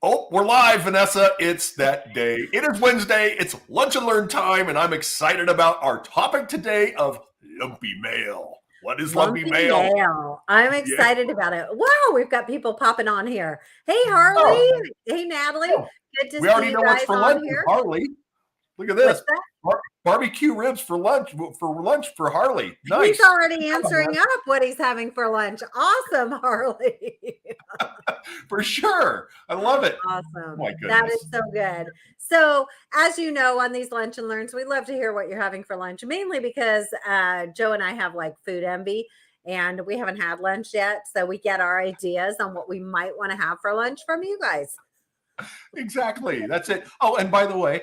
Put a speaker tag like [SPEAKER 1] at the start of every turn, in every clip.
[SPEAKER 1] Oh, we're live, Vanessa. It's that day. It is Wednesday. It's lunch and learn time, and I'm excited about our topic today of lumpy mail. What is lumpy
[SPEAKER 2] Lumpy
[SPEAKER 1] mail?
[SPEAKER 2] mail. I'm
[SPEAKER 1] Yeah.
[SPEAKER 2] excited about it. Wow, we've got people popping on here. Hey, Harley.
[SPEAKER 1] Oh,
[SPEAKER 2] Hey, Natalie.
[SPEAKER 1] oh,
[SPEAKER 2] Good to
[SPEAKER 1] we already
[SPEAKER 2] see you
[SPEAKER 1] know what's
[SPEAKER 2] guys
[SPEAKER 1] for
[SPEAKER 2] on
[SPEAKER 1] lunch with
[SPEAKER 2] here.
[SPEAKER 1] Harley. Look at
[SPEAKER 2] What's
[SPEAKER 1] this.
[SPEAKER 2] that?
[SPEAKER 1] Barbecue ribs for lunch for Harley. Nice.
[SPEAKER 2] He's already answering up what he's having for lunch. Awesome, Harley.
[SPEAKER 1] For sure. I love it.
[SPEAKER 2] Awesome.
[SPEAKER 1] Oh my
[SPEAKER 2] That is
[SPEAKER 1] goodness.
[SPEAKER 2] so good. So, as you know, on these lunch and learns, we love to hear what you're having for lunch, mainly because Joe and I have like food envy and we haven't had lunch yet. So, we get our ideas on what we might want to have for lunch from you guys.
[SPEAKER 1] Exactly. That's it. Oh, and by the way,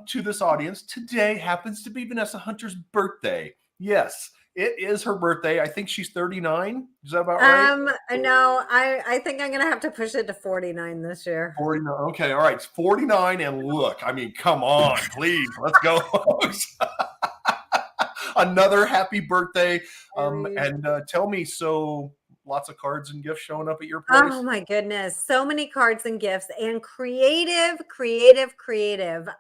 [SPEAKER 1] to this audience, today happens to be Vanessa Hunter's birthday. Yes, it is her birthday. I think she's 39. Is that about right?
[SPEAKER 2] No, I think I'm gonna have to push it to 49 this year.
[SPEAKER 1] 49. Okay, all right. It's 49. And look, I mean, come on, please. Let's go. Another happy birthday. And tell me, so lots of cards and gifts showing up at your place?
[SPEAKER 2] Oh my goodness. So many cards and gifts and creative.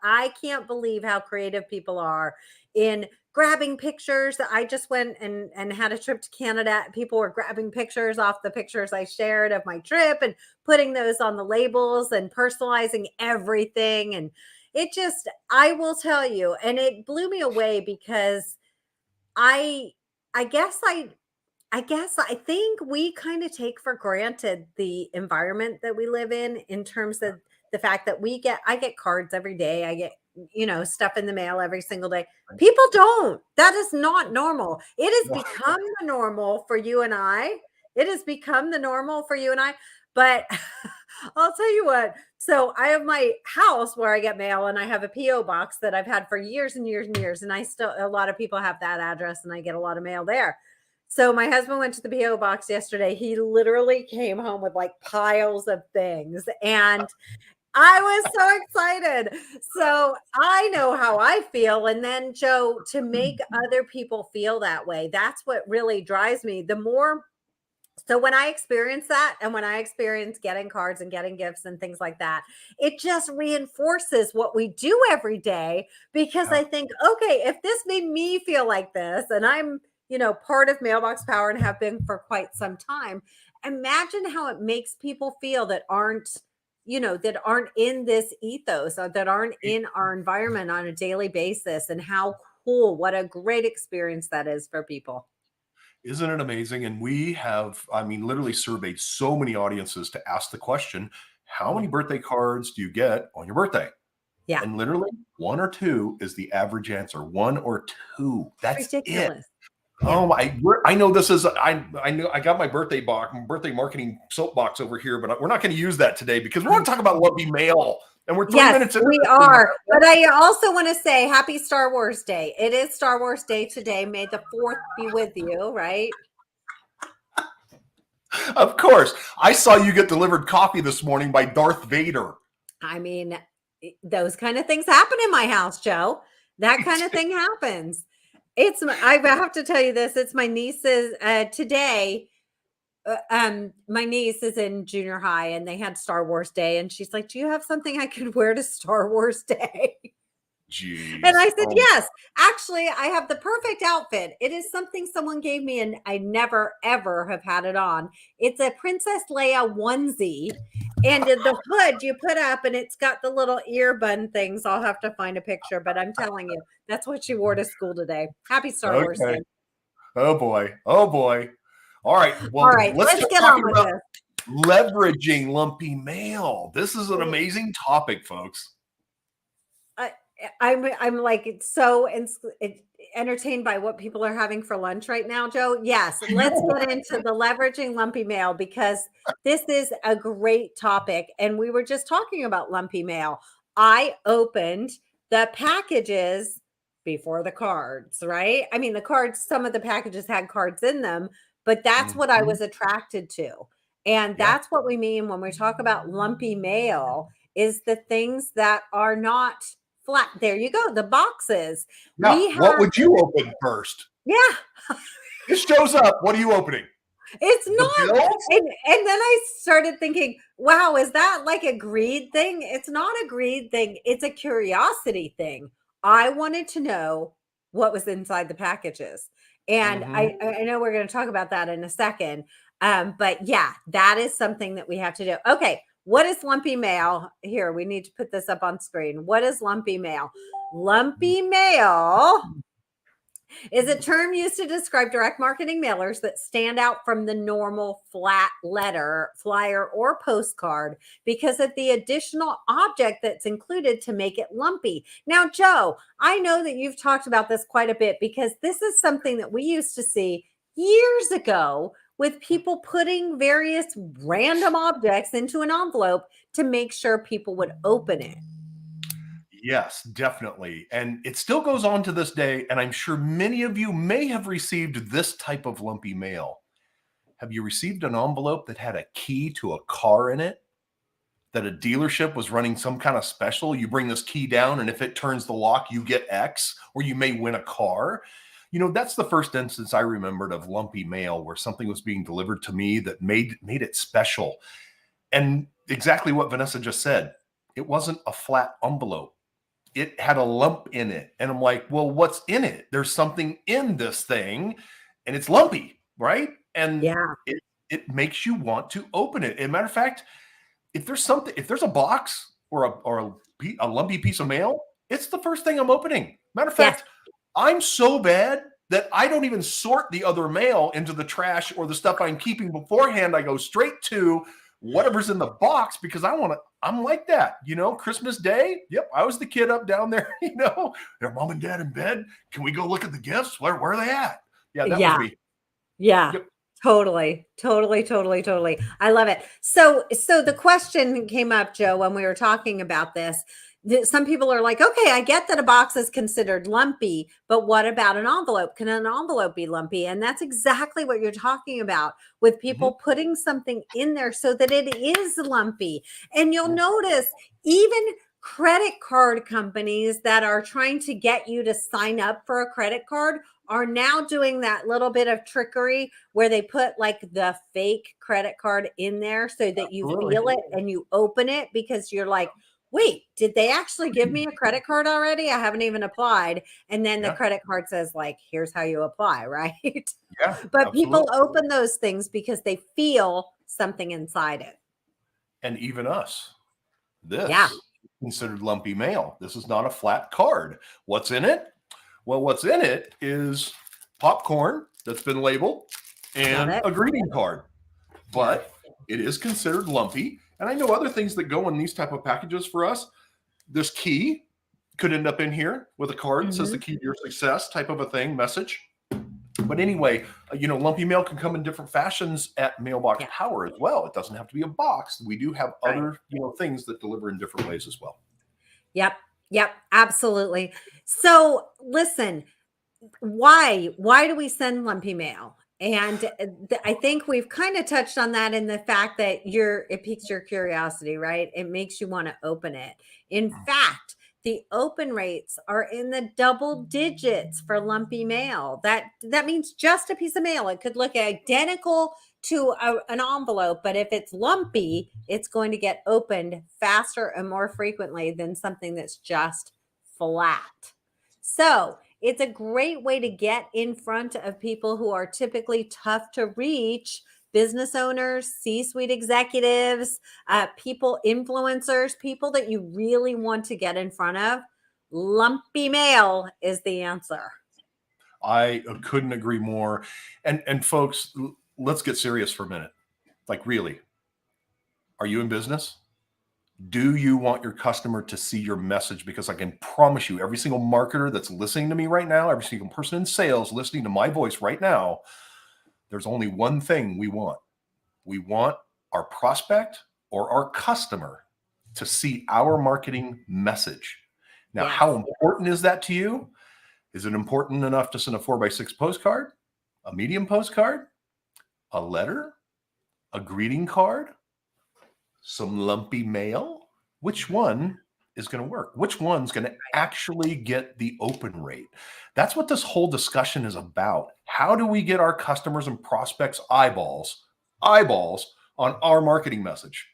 [SPEAKER 2] I can't believe how creative people are in grabbing pictures. I just went and had a trip to Canada. People were grabbing pictures off the pictures I shared of my trip and putting those on the labels and personalizing everything. And it just, I will tell you, and it blew me away because I I guess I think we kind of take for granted the environment that we live in terms of the fact that I get cards every day. I get, stuff in the mail every single day. People don't. That is not normal. It has become the normal for you and I. It has become the normal for you and I. But I'll tell you what. So I have my house where I get mail and I have a PO box that I've had for years and years and years. And a lot of people have that address and I get a lot of mail there. So my husband went to the PO box yesterday. He literally came home with like piles of things and I was so excited. So I know how I feel. And then Joe, to make other people feel that way, that's what really drives me. So when I experience that and when I experience getting cards and getting gifts and things like that, it just reinforces what we do every day because I think, okay, if this made me feel like this and I'm, part of Mailbox Power and have been for quite some time, imagine how it makes people feel that aren't in this ethos or that aren't in our environment on a daily basis and how cool, what a great experience that is for people.
[SPEAKER 1] Isn't it amazing? And we have, I mean, literally surveyed so many audiences to ask the question, how many birthday cards do you get on your birthday?
[SPEAKER 2] Yeah.
[SPEAKER 1] And literally 1 or 2 is the average answer. 1 or 2. That's
[SPEAKER 2] ridiculous.
[SPEAKER 1] It. Oh, I know this is, I know I got my birthday marketing soapbox over here, but we're not going to use that today because we're going to talk about lumpy mail. And we're 3 minutes in.
[SPEAKER 2] We are. But I also want to say happy Star Wars Day. It is Star Wars Day today. May the 4th be with you, right?
[SPEAKER 1] Of course. I saw you get delivered coffee this morning by Darth Vader.
[SPEAKER 2] I mean, those kind of things happen in my house, Joe. That kind of thing happens. I have to tell you this. It's my niece's today. My niece is in junior high and they had Star Wars Day. And she's like, do you have something I could wear to Star Wars Day?
[SPEAKER 1] Jeez.
[SPEAKER 2] And I said, yes, actually, I have the perfect outfit. It is something someone gave me and I never, ever have had it on. It's a Princess Leia onesie. And the hood you put up and it's got the little ear bun things. I'll have to find a picture, but I'm telling you, that's what she wore to school today. Happy Star Wars Day.
[SPEAKER 1] Oh boy. All right. Well,
[SPEAKER 2] all right, let's get on with this.
[SPEAKER 1] Leveraging lumpy mail. This is an amazing topic, folks.
[SPEAKER 2] I'm like it's so entertained by what people are having for lunch right now, Joe. Yes, let's get into the leveraging lumpy mail because this is a great topic. And we were just talking about lumpy mail. I opened the packages before the cards, right? I mean, the cards, some of the packages had cards in them, but that's what I was attracted to. And that's what we mean when we talk about lumpy mail is the things that are not flat. There you go. The boxes.
[SPEAKER 1] Now, what would you open first?
[SPEAKER 2] Yeah.
[SPEAKER 1] This shows up. What are you opening?
[SPEAKER 2] It's
[SPEAKER 1] The
[SPEAKER 2] not.
[SPEAKER 1] bills?
[SPEAKER 2] And then I started thinking, wow, is that like a greed thing? It's not a greed thing. It's a curiosity thing. I wanted to know what was inside the packages. And
[SPEAKER 1] Mhm.
[SPEAKER 2] I know we're going to talk about that in a second. But yeah, that is something that we have to do. Okay. What is lumpy mail? Here, we need to put this up on screen. What is lumpy mail? Lumpy mail is a term used to describe direct marketing mailers that stand out from the normal flat letter, flyer, or postcard because of the additional object that's included to make it lumpy. Now, Joe, I know that you've talked about this quite a bit because this is something that we used to see years ago with people putting various random objects into an envelope to make sure people would open it.
[SPEAKER 1] Yes, definitely. And it still goes on to this day. And I'm sure many of you may have received this type of lumpy mail. Have you received an envelope that had a key to a car in it? That a dealership was running some kind of special? You bring this key down, and if it turns the lock, you get X, or you may win a car. That's the first instance I remembered of lumpy mail where something was being delivered to me that made it special. And exactly what Vanessa just said, it wasn't a flat envelope, it had a lump in it. And I'm like, well, what's in it? There's something in this thing and it's lumpy, right? And
[SPEAKER 2] Yeah.
[SPEAKER 1] it makes you want to open it. As a matter of fact, if there's a box or a lumpy piece of mail, it's the first thing I'm opening. Matter of
[SPEAKER 2] Yes.
[SPEAKER 1] fact, I'm so bad that I don't even sort the other mail into the trash or the stuff I'm keeping beforehand. I go straight to whatever's in the box because I'm like that, Christmas Day. Yep. I was the kid up down there, their mom and dad in bed. Can we go look at the gifts? Where are they at? Yeah, that was
[SPEAKER 2] Yeah.
[SPEAKER 1] me.
[SPEAKER 2] Yeah.
[SPEAKER 1] Yep.
[SPEAKER 2] Totally. Totally, totally, totally. I love it. So the question came up, Joe, when we were talking about this. Some people are like, okay, I get that a box is considered lumpy, but what about an envelope? Can an envelope be lumpy? And that's exactly what you're talking about with
[SPEAKER 1] Mhm.
[SPEAKER 2] people putting something in there so that it is lumpy. And you'll
[SPEAKER 1] Mhm.
[SPEAKER 2] notice even credit card companies that are trying to get you to sign up for a credit card are now doing that little bit of trickery where they put like the fake credit card in there so that you
[SPEAKER 1] Absolutely.
[SPEAKER 2] feel it and you open it because you're like, wait, did they actually give me a credit card already? I haven't even applied. And then the
[SPEAKER 1] Yeah.
[SPEAKER 2] credit card says, like, here's how you apply, right?
[SPEAKER 1] Yeah.
[SPEAKER 2] But
[SPEAKER 1] Absolutely.
[SPEAKER 2] people open those things because they feel something inside it.
[SPEAKER 1] And even us.
[SPEAKER 2] Yeah.
[SPEAKER 1] This is considered lumpy mail. This is not a flat card. What's in it? Well, what's in it is popcorn that's been labeled
[SPEAKER 2] Love
[SPEAKER 1] and
[SPEAKER 2] it.
[SPEAKER 1] a greeting card,
[SPEAKER 2] Yeah.
[SPEAKER 1] but it is considered lumpy. And I know other things that go in these type of packages for us. This key could end up in here with a card that says the
[SPEAKER 2] Hmm.
[SPEAKER 1] key to your success type of a thing, message. But anyway, lumpy mail can come in different fashions at Mailbox
[SPEAKER 2] Yeah.
[SPEAKER 1] Power as well. It doesn't have to be a box. We do have
[SPEAKER 2] Right.
[SPEAKER 1] other, things that deliver in different ways as well.
[SPEAKER 2] Yep. Yep. Absolutely. So listen, why do we send lumpy mail? And I think we've kind of touched on that in the fact that it piques your curiosity, right? It makes you want to open it. In fact, the open rates are in the double digits for lumpy mail. That means just a piece of mail. It could look identical to an envelope, but if it's lumpy, it's going to get opened faster and more frequently than something that's just flat. So, it's a great way to get in front of people who are typically tough to reach, business owners, C suite executives, people, influencers, people that you really want to get in front of. Lumpy mail is the answer.
[SPEAKER 1] I couldn't agree more. And folks, let's get serious for a minute. Like, really, are you in business? Do you want your customer to see your message? Because I can promise you, every single marketer that's listening to me right now, every single person in sales listening to my voice right now, there's only one thing we want. We want our prospect or our customer to see our marketing message. Now,
[SPEAKER 2] Yes.
[SPEAKER 1] how important is that to you? Is it important enough to send a 4x6 postcard, a medium postcard, a letter, a greeting card, some lumpy mail? Which one is going to work? Which one's going to actually get the open rate? That's what this whole discussion is about. How do we get our customers and prospects eyeballs on our marketing message?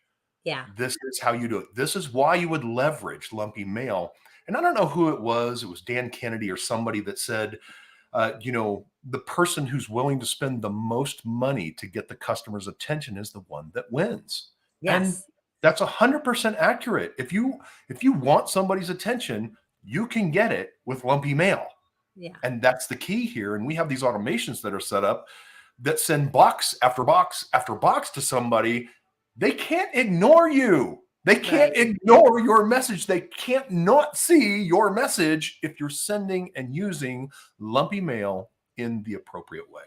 [SPEAKER 2] Yeah.
[SPEAKER 1] This is how you do it. This is why you would leverage Lumpy Mail. And I don't know who it was. It was Dan Kennedy or somebody that said, the person who's willing to spend the most money to get the customer's attention is the one that wins. And
[SPEAKER 2] Yes.
[SPEAKER 1] that's 100% accurate. If you want somebody's attention, you can get it with Lumpy Mail.
[SPEAKER 2] Yeah.
[SPEAKER 1] And that's the key here. And we have these automations that are set up that send box after box after box to somebody. They can't ignore you. They can't ignore your message. They can't not see your message if you're sending and using Lumpy Mail in the appropriate way.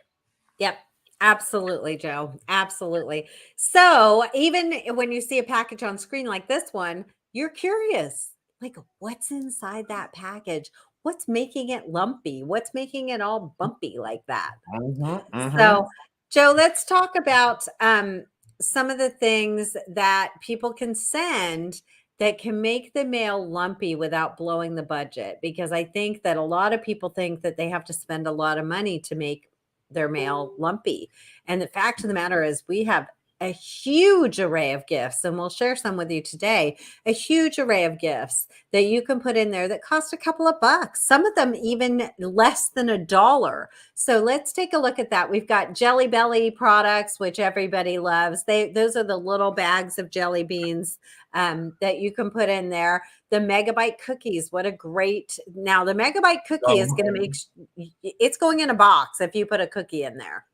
[SPEAKER 2] Yep. Absolutely, Joe. Absolutely. So even when you see a package on screen like this one, you're curious, like what's inside that package? What's making it lumpy? What's making it all bumpy like that? So, Joe, let's talk about some of the things that people can send that can make the mail lumpy without blowing the budget. Because I think that a lot of people think that they have to spend a lot of money to make their mail lumpy. And the fact of the matter is, we have a huge array of gifts, and we'll share some with you today, a huge array of gifts that you can put in there that cost a couple of bucks, some of them even less than $1. So let's take a look at that. We've got Jelly Belly products, which everybody loves. Those are the little bags of jelly beans that you can put in there. The Megabyte cookies, what a great, now the Megabyte cookie is going to make, it's going in a box if you put a cookie in there,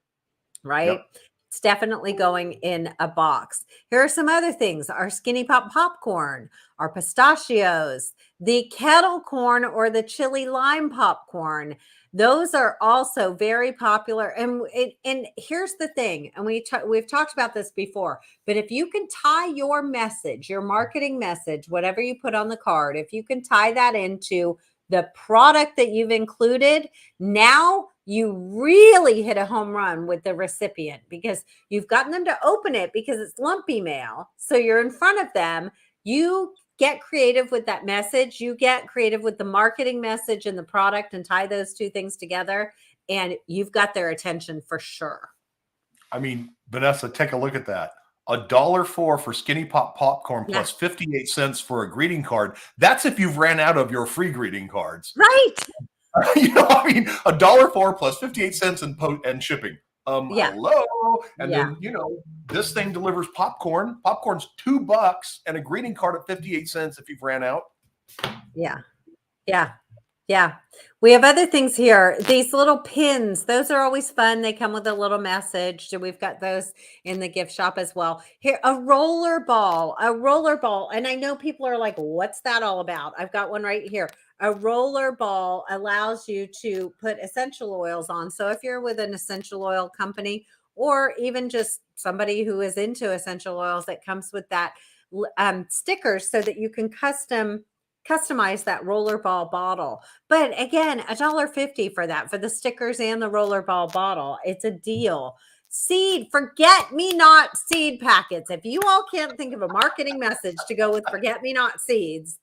[SPEAKER 2] right?
[SPEAKER 1] Yep.
[SPEAKER 2] It's definitely going in a box. Here are some other things: our Skinny Pop popcorn, our pistachios, the kettle corn or the chili lime popcorn. Those are also very popular. And here's the thing, and we've talked about this before, but if you can tie your message, your marketing message, whatever you put on the card, if you can tie that into the product that you've included, now you really hit a home run with the recipient, because you've gotten them to open it because it's lumpy mail. So you're in front of them. You get creative with that message. You get creative with the marketing message and the product and tie those two things together, and you've got their attention for sure.
[SPEAKER 1] I mean, Vanessa, take a look at that. $1.04 for Skinny Pop popcorn plus 58 cents for a greeting card. That's if you've ran out of your free greeting cards.
[SPEAKER 2] Right.
[SPEAKER 1] $1.04 plus 58 cents and shipping. Hello. And then, this thing delivers popcorn. Popcorn's $2 and a greeting card at 58 cents if you've ran out.
[SPEAKER 2] Yeah. We have other things here. These little pins, those are always fun. They come with a little message. So we've got those in the gift shop as well. Here, a roller ball. And I know people are like, what's that all about? I've got one right here. A roller ball allows you to put essential oils on. So if you're with an essential oil company, or even just somebody who is into essential oils, that comes with that stickers so that you can customize that rollerball bottle. But again, $1.50 for that, for the stickers and the rollerball bottle. It's a deal. Forget me not seed packets. If you all can't think of a marketing message to go with forget me not seeds,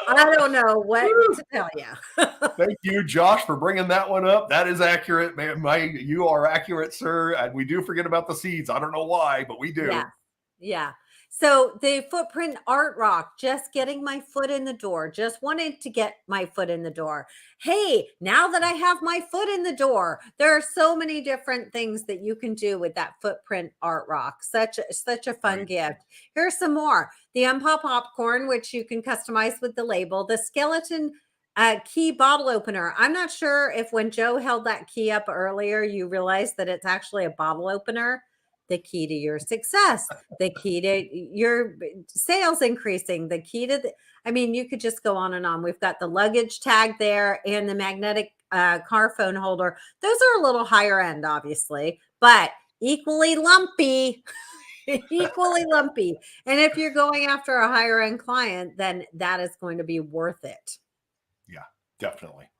[SPEAKER 2] I don't know what to tell you.
[SPEAKER 1] Thank you, Josh, for bringing that one up. That is accurate, man. You are accurate, sir. And we do forget about the seeds. I don't know why, but we do.
[SPEAKER 2] Yeah. So the footprint art rock, just getting my foot in the door, just wanted to get my foot in the door. Hey, now that I have my foot in the door, there are so many different things that you can do with that footprint art rock. Such a fun gift. Here's some more. The Unpop popcorn, which you can customize with the label. The skeleton key bottle opener. I'm not sure if when Joe held that key up earlier, you realized that it's actually a bottle opener. The key to your success, the key to your sales increasing, the key to you could just go on and on. We've got the luggage tag there and the magnetic car phone holder. Those are a little higher end, obviously, but equally lumpy. Equally lumpy. And if you're going after a higher end client, then that is going to be worth it.
[SPEAKER 1] Yeah, definitely.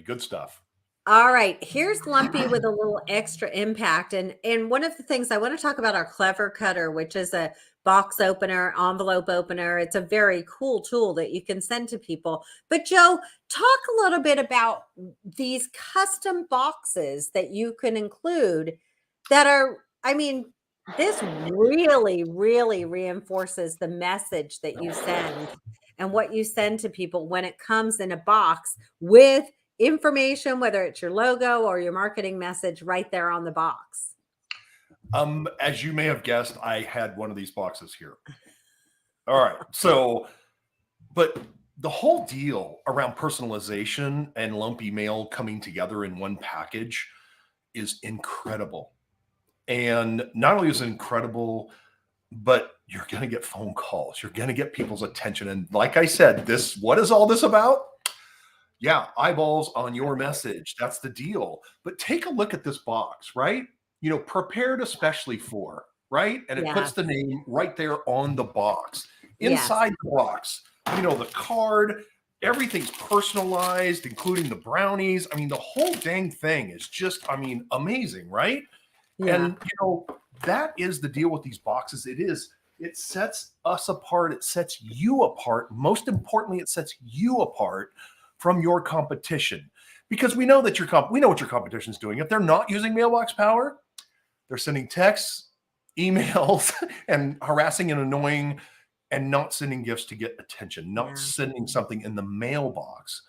[SPEAKER 1] Good stuff.
[SPEAKER 2] All right, here's Lumpy with a little extra impact. And one of the things I want to talk about our Clever Cutter, which is a box opener, envelope opener. It's a very cool tool that you can send to people. But Joe, talk a little bit about these custom boxes that you can include that are, I mean, this really, really reinforces the message that you send and what you send to people when it comes in a box with information, whether it's your logo or your marketing message right there on the box.
[SPEAKER 1] As you may have guessed, I had one of these boxes here. All right. So, but the whole deal around personalization and Lumpy Mail coming together in one package is incredible. And not only is it incredible, but you're going to get phone calls. You're going to get people's attention. And like I said, what is all this about? Yeah, eyeballs on your message. That's the deal. But take a look at this box, right? Prepared especially for, right? And it
[SPEAKER 2] Yeah.
[SPEAKER 1] puts the name right there on the box.
[SPEAKER 2] Yes.
[SPEAKER 1] Inside the box, the card, everything's personalized, including the brownies. I mean, the whole dang thing is just, amazing, right?
[SPEAKER 2] Yeah.
[SPEAKER 1] And that is the deal with these boxes. It sets us apart. It sets you apart. Most importantly, it sets you apart from your competition, because we know that we know what your competition is doing. If they're not using mailbox power, they're sending texts, emails, and harassing and annoying, and not sending gifts to get attention, not sending something in the mailbox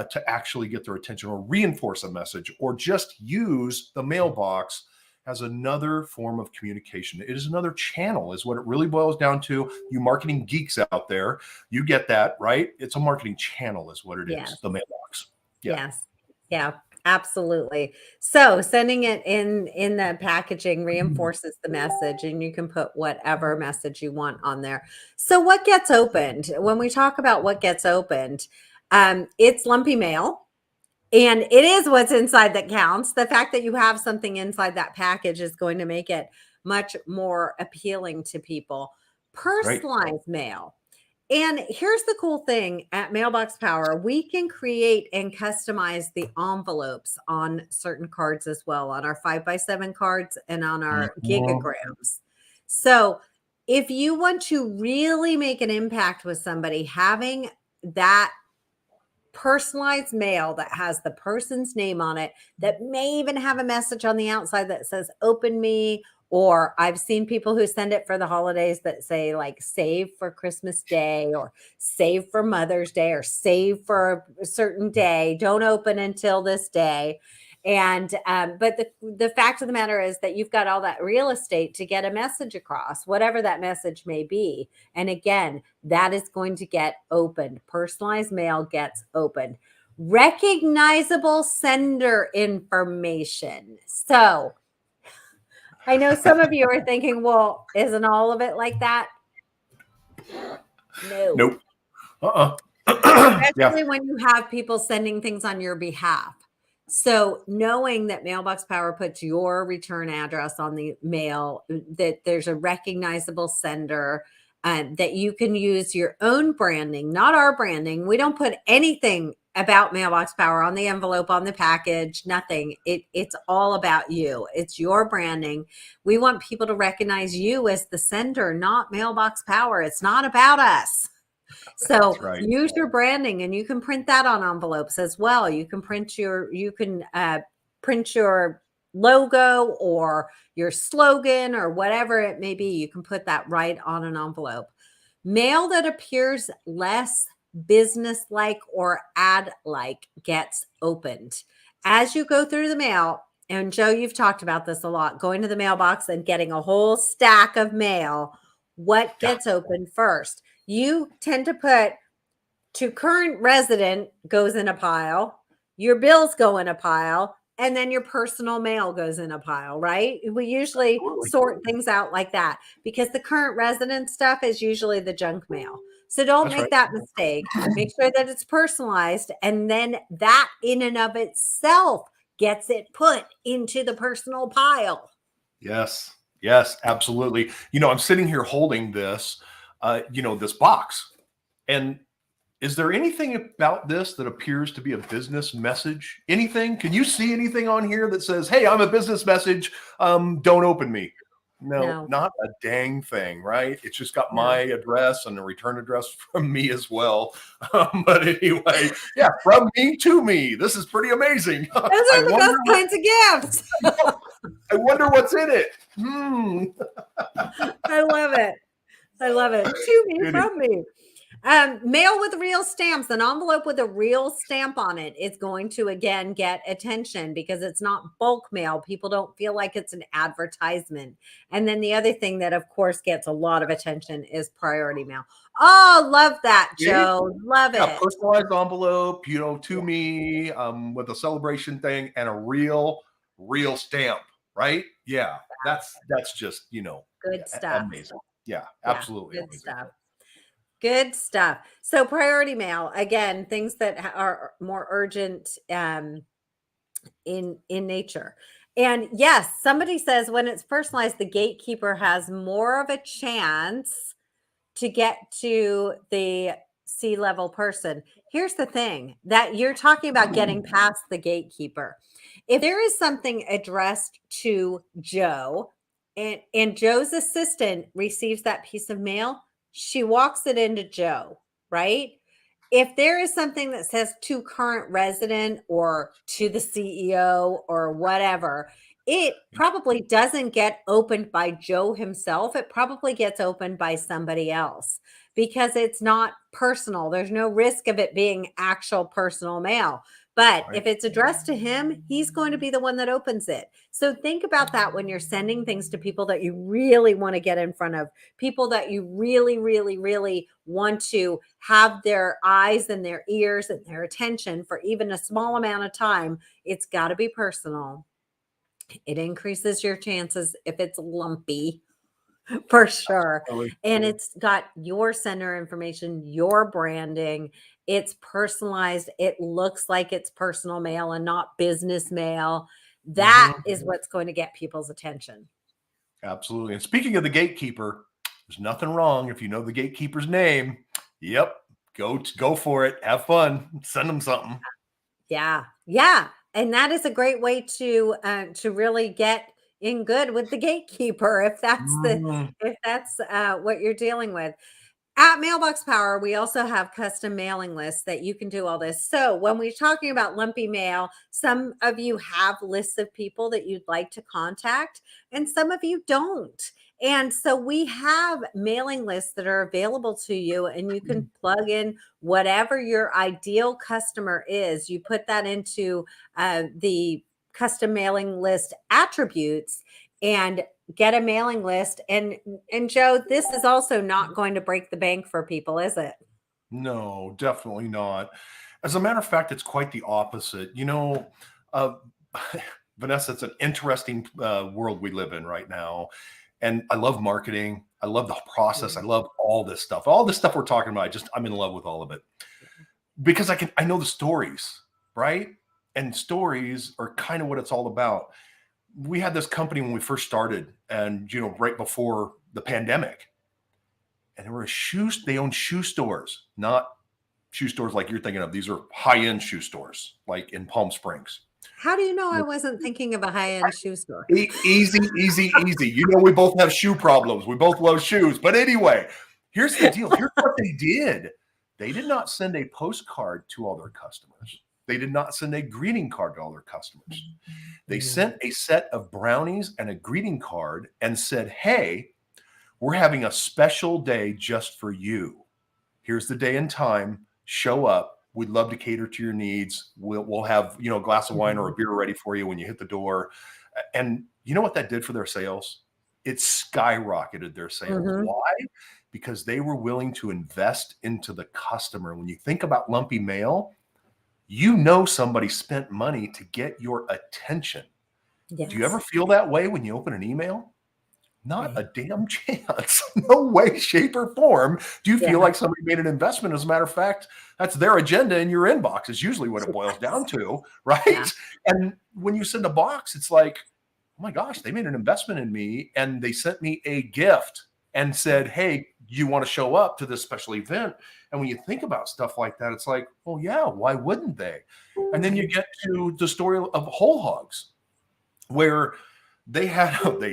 [SPEAKER 1] to actually get their attention or reinforce a message, or just use the mailbox as another form of communication. It is another channel, is what it really boils down to. You marketing geeks out there, you get that, right? It's a marketing channel is what it is, the mailbox. Yeah.
[SPEAKER 2] Yes. Yeah, absolutely. So sending it in the packaging reinforces the message, and you can put whatever message you want on there. So what gets opened? When we talk about what gets opened, it's Lumpy Mail. And it is what's inside that counts. The fact that you have something inside that package is going to make it much more appealing to people.
[SPEAKER 1] Right.
[SPEAKER 2] Personalized mail. And here's the cool thing at Mailbox Power, we can create and customize the envelopes on certain cards as well, on our 5x7 cards and on our
[SPEAKER 1] Mhm.
[SPEAKER 2] gigograms. So if you want to really make an impact with somebody, having that personalized mail that has the person's name on it, that may even have a message on the outside that says open me, or I've seen people who send it for the holidays that say like save for Christmas Day or save for Mother's Day or save for a certain day, don't open until this day. And but the fact of the matter is that you've got all that real estate to get a message across, whatever that message may be. And again, that is going to get opened. Personalized mail gets opened. Recognizable sender information. So I know some of you are thinking, well, isn't all of it like that? No.
[SPEAKER 1] Nope. Yeah.
[SPEAKER 2] Especially when you have people sending things on your behalf. So knowing that Mailbox Power puts your return address on the mail, that there's a recognizable sender, that you can use your own branding, not our branding. We don't put anything about Mailbox Power on the envelope, on the package, nothing. It's all about you. It's your branding. We want people to recognize you as the sender, not Mailbox Power. It's not about us. So
[SPEAKER 1] Right.
[SPEAKER 2] use your branding, and you can print that on envelopes as well. You can print your logo or your slogan or whatever it may be. You can put that right on an envelope. Mail that appears less business-like or ad-like gets opened. As you go through the mail, and Joe, you've talked about this a lot, going to the mailbox and getting a whole stack of mail, what gets opened first? You tend to put to current resident goes in a pile, your bills go in a pile, and then your personal mail goes in a pile, right? We usually
[SPEAKER 1] Absolutely.
[SPEAKER 2] sort things out like that because the current resident stuff is usually the junk mail. So don't
[SPEAKER 1] That's
[SPEAKER 2] make
[SPEAKER 1] right.
[SPEAKER 2] that mistake. Make sure that it's personalized, and then that in and of itself gets it put into the personal pile.
[SPEAKER 1] Yes. Yes, absolutely. I'm sitting here holding this, this box, and Is there anything about this that appears to be a business message? Anything? Can you see anything on here that says, "Hey, I'm a business message. Don't open me"? No,
[SPEAKER 2] No,
[SPEAKER 1] not a dang thing, right? It's just got my
[SPEAKER 2] no.
[SPEAKER 1] address and a return address from me as well. But anyway, yeah, from me to me. This is pretty amazing.
[SPEAKER 2] Those
[SPEAKER 1] I
[SPEAKER 2] are the
[SPEAKER 1] wonder.
[SPEAKER 2] best kinds of gifts.
[SPEAKER 1] I wonder what's in it.
[SPEAKER 2] I love it. I love it. To me,
[SPEAKER 1] It is.
[SPEAKER 2] from me. Mail with real stamps, an envelope with a real stamp on it is going to again get attention because it's not bulk mail. People don't feel like it's an advertisement. And then the other thing that, of course, gets a lot of attention is priority mail. Oh, love that,
[SPEAKER 1] See?
[SPEAKER 2] Joe. Love
[SPEAKER 1] Yeah,
[SPEAKER 2] it.
[SPEAKER 1] personalized envelope, to
[SPEAKER 2] Yeah,
[SPEAKER 1] me, with a celebration thing and a real stamp, right? Yeah, that's just,
[SPEAKER 2] good stuff.
[SPEAKER 1] amazing. Yeah,
[SPEAKER 2] Yeah,
[SPEAKER 1] absolutely
[SPEAKER 2] good
[SPEAKER 1] amazing.
[SPEAKER 2] stuff. Good stuff. So priority mail, again, things that are more urgent in nature. And yes, somebody says when it's personalized, the gatekeeper has more of a chance to get to the C-level person. Here's the thing that you're talking about getting past the gatekeeper. If there is something addressed to Joe and Joe's assistant receives that piece of mail, she walks it into Joe, right? If there is something that says to current resident or to the CEO or whatever, it probably doesn't get opened by Joe himself. It probably gets opened by somebody else because it's not personal. There's no risk of it being actual personal mail. But
[SPEAKER 1] Right.
[SPEAKER 2] if it's addressed to him, he's going to be the one that opens it. So think about that when you're sending things to people that you really want to get in front of, people that you really, really, really want to have their eyes and their ears and their attention for even a small amount of time. It's got to be personal. It increases your chances if it's lumpy for sure.
[SPEAKER 1] Absolutely.
[SPEAKER 2] And it's got your sender information, your branding. It's personalized. It looks like it's personal mail and not business mail. That
[SPEAKER 1] Mhm.
[SPEAKER 2] is what's going to get people's attention.
[SPEAKER 1] Absolutely. And speaking of the gatekeeper, there's nothing wrong if you know the gatekeeper's name. Yep. Go for it. Have fun. Send them something.
[SPEAKER 2] Yeah. Yeah. And that is a great way to really get in good with the gatekeeper
[SPEAKER 1] Mhm.
[SPEAKER 2] if that's what you're dealing with. At Mailbox Power, we also have custom mailing lists that you can do all this. So, when we're talking about lumpy mail, some of you have lists of people that you'd like to contact, and some of you don't. And so, we have mailing lists that are available to you, and you can plug in whatever your ideal customer is. You put that into the custom mailing list attributes and get a mailing list. And Joe, this is also not going to break the bank for people, is it?
[SPEAKER 1] No, definitely not. As a matter of fact, it's quite the opposite. Uh, Vanessa, it's an interesting world we live in right now. And I love marketing. I love the process. I
[SPEAKER 2] Mhm.
[SPEAKER 1] love all this stuff. All this stuff we're talking about, I'm in love with all of it because I know the stories, right? And stories are kind of what it's all about. We had this company when we first started, and right before the pandemic, and they owned shoe stores, not shoe stores like you're thinking of. These are high-end shoe stores, like in Palm Springs.
[SPEAKER 2] How do you know I wasn't thinking of a high-end shoe store?
[SPEAKER 1] Easy, easy, easy. We both have shoe problems. We both love shoes. But anyway, here's the deal. Here's what they did. They did not send a postcard to all their customers. They did not send a greeting card to all their customers. They
[SPEAKER 2] Mhm.
[SPEAKER 1] sent a set of brownies and a greeting card and said, "Hey, we're having a special day just for you. Here's the day and time. Show up. We'd love to cater to your needs. We'll have, a glass of wine or a
[SPEAKER 2] Mhm.
[SPEAKER 1] beer ready for you when you hit the door." And you know what that did for their sales? It skyrocketed their sales.
[SPEAKER 2] Mhm.
[SPEAKER 1] Why? Because they were willing to invest into the customer. When you think about lumpy mail, somebody spent money to get your attention. Do you ever
[SPEAKER 2] Yes.
[SPEAKER 1] feel that way when you open an email? Not
[SPEAKER 2] Yeah.
[SPEAKER 1] a damn chance. No way, shape, or form do you feel
[SPEAKER 2] Yeah.
[SPEAKER 1] like somebody made an investment. As a matter of fact, that's their agenda in your inbox, is usually what it boils
[SPEAKER 2] Yes.
[SPEAKER 1] down to,
[SPEAKER 2] Yeah.
[SPEAKER 1] right? And when you send a box, it's like, oh my gosh, they made an investment in me and they sent me a gift and said, "Hey, you want to show up to this special event. And when you think about stuff like that, it's like, well, yeah, why wouldn't they? And then you get to the story of whole hogs, where they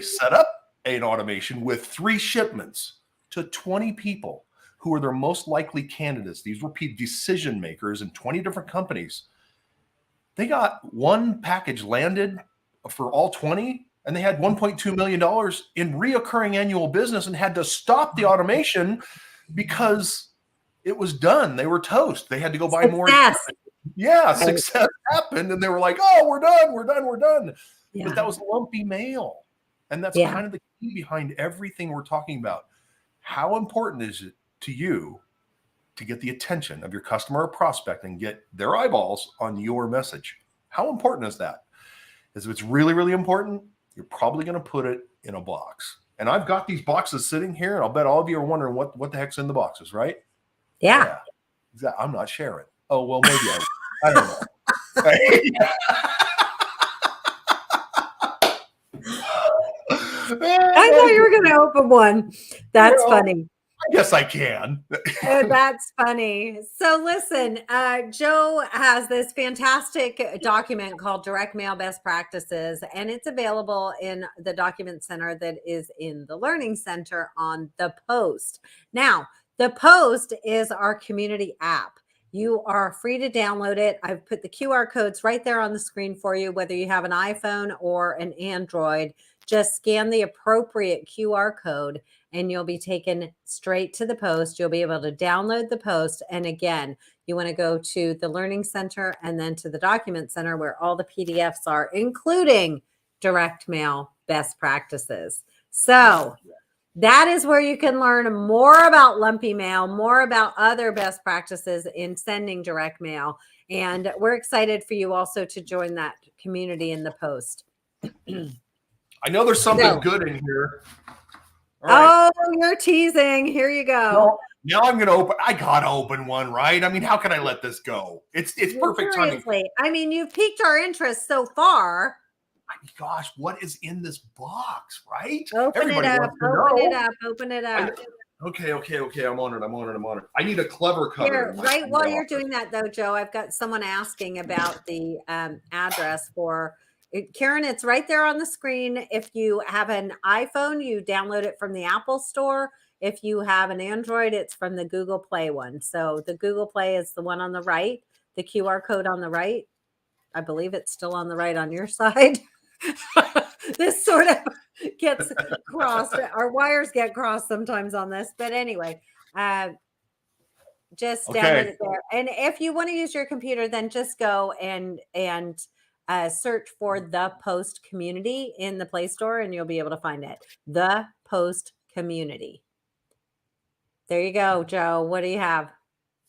[SPEAKER 1] set up an automation with 3 shipments to 20 people who were their most likely candidates. These were decision makers in 20 different companies. They got one package landed for all 20, and they had $1.2 million in reoccurring annual business and had to stop the automation because it was done. They were toast. They had to go buy more. Yeah, success happened, and they were like, oh, we're done. Yeah. But that was Lumpy Mail. And that's kind of the key behind everything we're talking about. How important is it to you to get the attention of your customer or prospect and get their eyeballs on your message? How important is that? If it's really, really important, you're probably going to put it in a box. And I've got these boxes sitting here, and I'll bet all of you are wondering what the heck's in the boxes, right?
[SPEAKER 2] Yeah.
[SPEAKER 1] I'm not sharing. Oh, well, maybe I don't know.
[SPEAKER 2] I thought you were going to open one. That's funny.
[SPEAKER 1] I guess I can.
[SPEAKER 2] That's funny. So listen, Joe has this fantastic document called Direct Mail Best Practices, and it's available in the document center that is in the Learning Center on the Post. Now, the Post is our community app. You are free to download it. I've put the QR codes right there on the screen for you, whether you have an iPhone or an Android. Just scan the appropriate QR code and you'll be taken straight to the Post. You'll be able to download the Post. And again, you want to go to the Learning Center and then to the Document Center where all the PDFs are, including direct mail best practices. So that is where you can learn more about Lumpy Mail, more about other best practices in sending direct mail. And we're excited for you also to join that community in the Post.
[SPEAKER 1] I know there's something good in here.
[SPEAKER 2] Right. Oh, you're teasing. Here you go.
[SPEAKER 1] Well, now I'm going to open. I got to open one, right? I mean, how can I let this go? It's perfect timing.
[SPEAKER 2] I mean, you've piqued our interest so far.
[SPEAKER 1] Gosh, what is in this box, right?
[SPEAKER 2] Open it up.
[SPEAKER 1] Okay. I'm on it. I need a clever cutter.
[SPEAKER 2] Right while you're doing that, though, Joe, I've got someone asking about the address for Karen. It's right there on the screen. If you have an iPhone, you download it from the Apple Store. If you have an Android, it's from the Google Play one. So the Google Play is the one on the right, the QR code on the right. I believe it's still on the right on your side. This sort of gets crossed. Our wires get crossed sometimes on this. But anyway, just download it there. And if you want to use your computer, then just go and search for The Post Community in the Play Store, and you'll be able to find it. The Post Community. There you go, Joe. What do you have?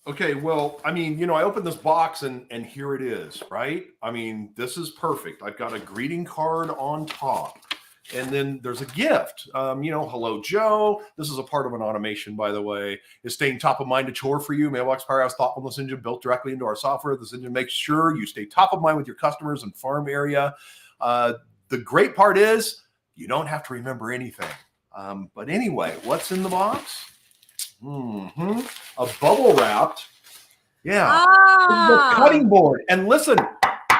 [SPEAKER 1] Okay, well, I mean, I opened this box and here it is, right? I mean, this is perfect. I've got a greeting card on top. And then there's a gift. Hello, Joe. This is a part of an automation, by the way. Is staying top of mind a chore for you? Mailbox Powerhouse Thoughtfulness Engine built directly into our software. This engine makes sure you stay top of mind with your customers and farm area. The great part is you don't have to remember anything. But anyway, what's in the box? A bubble wrapped. Yeah. The cutting board. And listen,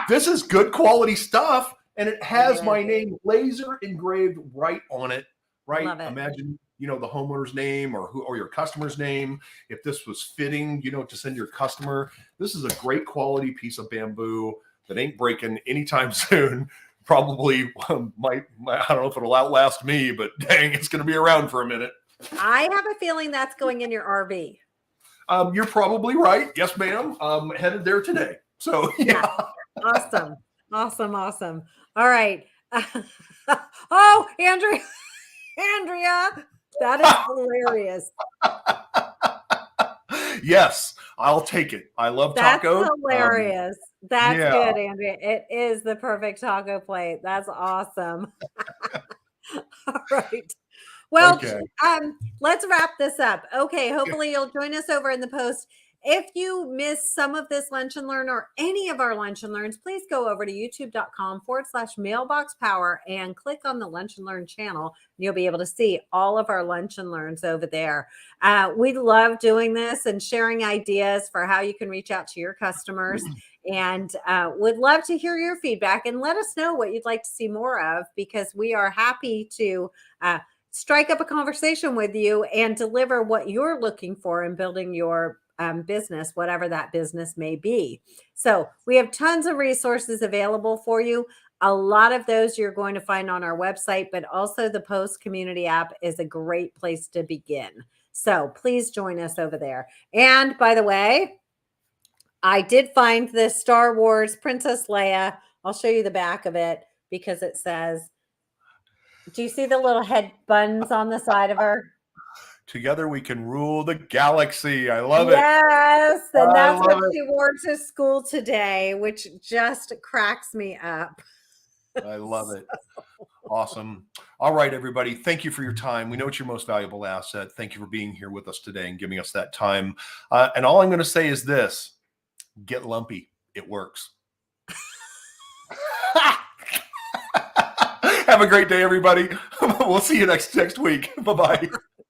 [SPEAKER 1] this is good quality stuff. And it has my name laser engraved right on it, right? Imagine, the homeowner's name or your customer's name. If this was fitting, to send your customer, this is a great quality piece of bamboo that ain't breaking anytime soon. Probably I don't know if it'll outlast me, but dang, it's going to be around for a minute.
[SPEAKER 2] I have a feeling that's going in your RV.
[SPEAKER 1] You're probably right. Yes, ma'am. I'm headed there today. So, yeah.
[SPEAKER 2] Awesome. All right. Oh, Andrea, that is hilarious.
[SPEAKER 1] Yes, I'll take it. I love tacos.
[SPEAKER 2] That's hilarious. That's good, Andrea. It is the perfect taco plate. That's awesome. All right. Well, let's wrap this up. Okay. Hopefully you'll join us over in the Post. If you miss some of this Lunch and Learn or any of our Lunch and Learns, please go over to youtube.com/mailbox power and click on the Lunch and Learn channel. You'll be able to see all of our Lunch and Learns over there. We love doing this and sharing ideas for how you can reach out to your customers, and would love to hear your feedback and let us know what you'd like to see more of, because we are happy to strike up a conversation with you and deliver what you're looking for in building your business, whatever that business may be. So we have tons of resources available for you. A lot of those you're going to find on our website, but also the Post Community app is a great place to begin. So please join us over there. And by the way, I did find the Star Wars Princess Leia. I'll show you the back of it because it says, do you see the little head buns on the side of her?
[SPEAKER 1] Together we can rule the galaxy. I love it.
[SPEAKER 2] Yes, and
[SPEAKER 1] I
[SPEAKER 2] that's what
[SPEAKER 1] love it.
[SPEAKER 2] she wore to school today, which just cracks me up.
[SPEAKER 1] I love it. Awesome. All right, everybody. Thank you for your time. We know it's your most valuable asset. Thank you for being here with us today and giving us that time. And all I'm going to say is this: get lumpy. It works. Have a great day, everybody. We'll see you next week. Bye-bye.